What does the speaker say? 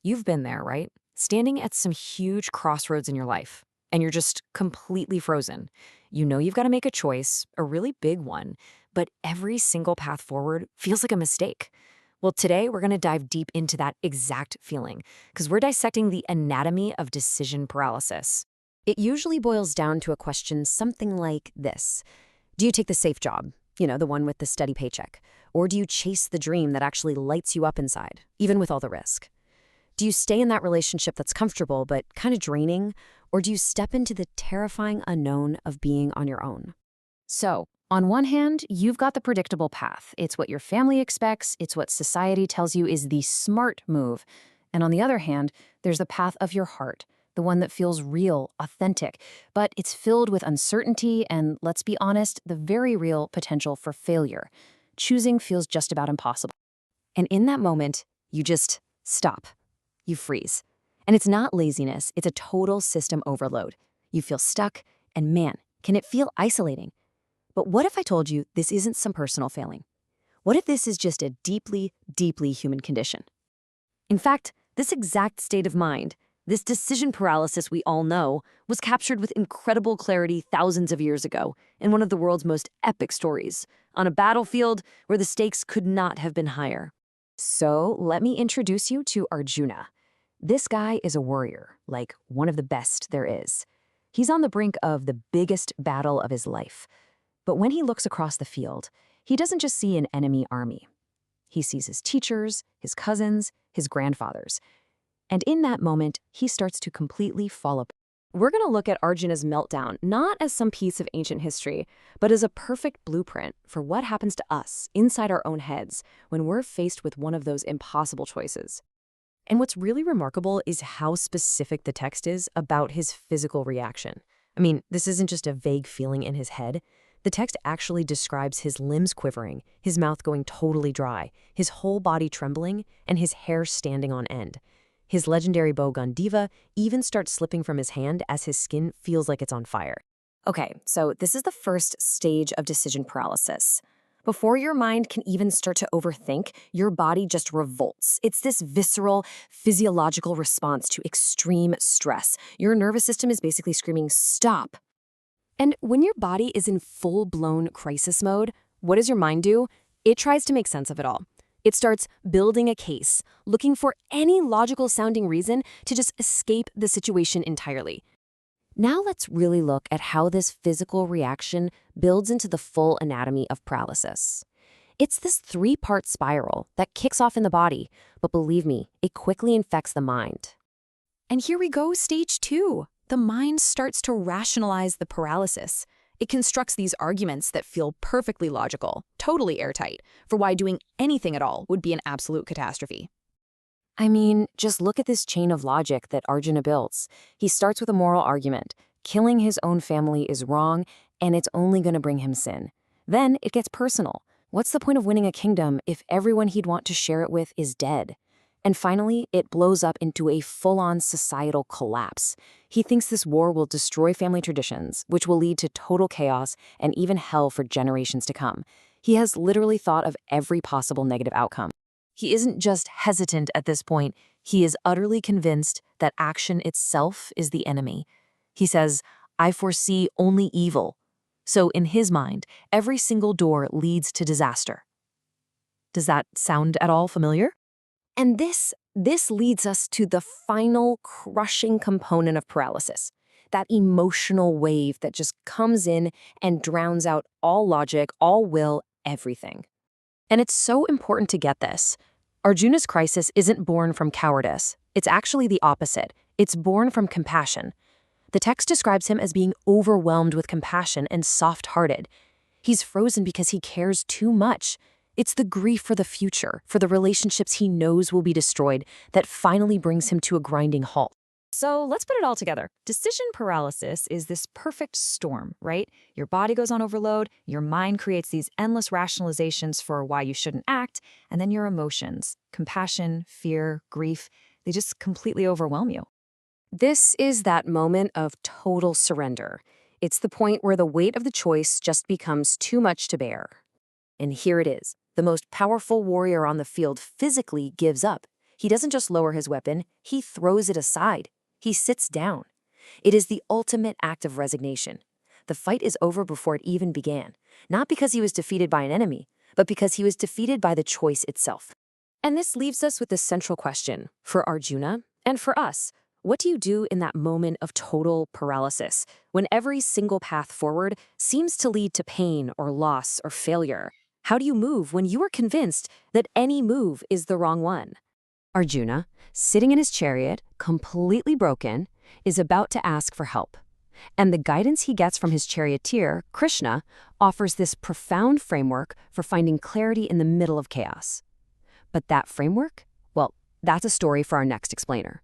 You've been there, right? Standing at some huge crossroads in your life, and you're just completely frozen. You know you've got to make a choice, a really big one, but every single path forward feels like a mistake. Well, today we're going to dive deep into that exact feeling because we're dissecting the anatomy of decision paralysis. It usually boils down to a question something like this. Do you take the safe job? The one with the steady paycheck. Or do you chase the dream that actually lights you up inside, even with all the risk? Do you stay in that relationship that's comfortable but kind of draining? Or do you step into the terrifying unknown of being on your own? So, on one hand, you've got the predictable path. It's what your family expects, it's what society tells you is the smart move. And on the other hand, there's the path of your heart, the one that feels real, authentic, but it's filled with uncertainty and, let's be honest, the very real potential for failure. Choosing feels just about impossible. And in that moment, you just stop. You freeze. And it's not laziness, it's a total system overload. You feel stuck, and man, can it feel isolating. But what if I told you this isn't some personal failing? What if this is just a deeply, deeply human condition? In fact, this exact state of mind, this decision paralysis we all know, was captured with incredible clarity thousands of years ago in one of the world's most epic stories, on a battlefield where the stakes could not have been higher. So let me introduce you to Arjuna. This guy is a warrior, like one of the best there is. He's on the brink of the biggest battle of his life. But when he looks across the field, he doesn't just see an enemy army. He sees his teachers, his cousins, his grandfathers. And in that moment, he starts to completely fall apart. We're going to look at Arjuna's meltdown not as some piece of ancient history, but as a perfect blueprint for what happens to us inside our own heads when we're faced with one of those impossible choices. And what's really remarkable is how specific the text is about his physical reaction. I mean, this isn't just a vague feeling in his head. The text actually describes his limbs quivering, his mouth going totally dry, his whole body trembling, and his hair standing on end. His legendary bow Gandiva even starts slipping from his hand as his skin feels like it's on fire. Okay, so this is the first stage of decision paralysis. Before your mind can even start to overthink, your body just revolts. It's this visceral, physiological response to extreme stress. Your nervous system is basically screaming, "Stop!" And when your body is in full-blown crisis mode, what does your mind do? It tries to make sense of it all. It starts building a case, looking for any logical-sounding reason to just escape the situation entirely. Now let's really look at how this physical reaction builds into the full anatomy of paralysis. It's this three-part spiral that kicks off in the body, but believe me, it quickly infects the mind. And here we go, stage 2. The mind starts to rationalize the paralysis. It constructs these arguments that feel perfectly logical, totally airtight, for why doing anything at all would be an absolute catastrophe. I mean, just look at this chain of logic that Arjuna builds. He starts with a moral argument. Killing his own family is wrong, and it's only going to bring him sin. Then it gets personal. What's the point of winning a kingdom if everyone he'd want to share it with is dead? And finally, it blows up into a full-on societal collapse. He thinks this war will destroy family traditions, which will lead to total chaos and even hell for generations to come. He has literally thought of every possible negative outcome. He isn't just hesitant at this point, he is utterly convinced that action itself is the enemy. He says, "I foresee only evil." So in his mind, every single door leads to disaster. Does that sound at all familiar? And this leads us to the final crushing component of paralysis, that emotional wave that just comes in and drowns out all logic, all will, everything. And it's so important to get this. Arjuna's crisis isn't born from cowardice. It's actually the opposite. It's born from compassion. The text describes him as being overwhelmed with compassion and soft-hearted. He's frozen because he cares too much. It's the grief for the future, for the relationships he knows will be destroyed, that finally brings him to a grinding halt. So let's put it all together. Decision paralysis is this perfect storm, right? Your body goes on overload, your mind creates these endless rationalizations for why you shouldn't act, and then your emotions, compassion, fear, grief, they just completely overwhelm you. This is that moment of total surrender. It's the point where the weight of the choice just becomes too much to bear. And here it is. The most powerful warrior on the field physically gives up. He doesn't just lower his weapon, he throws it aside. He sits down. It is the ultimate act of resignation. The fight is over before it even began, not because he was defeated by an enemy, but because he was defeated by the choice itself. And this leaves us with the central question for Arjuna and for us. What do you do in that moment of total paralysis, when every single path forward seems to lead to pain or loss or failure? How do you move when you are convinced that any move is the wrong one? Arjuna, sitting in his chariot, completely broken, is about to ask for help. And the guidance he gets from his charioteer, Krishna, offers this profound framework for finding clarity in the middle of chaos. But that framework? Well, that's a story for our next explainer.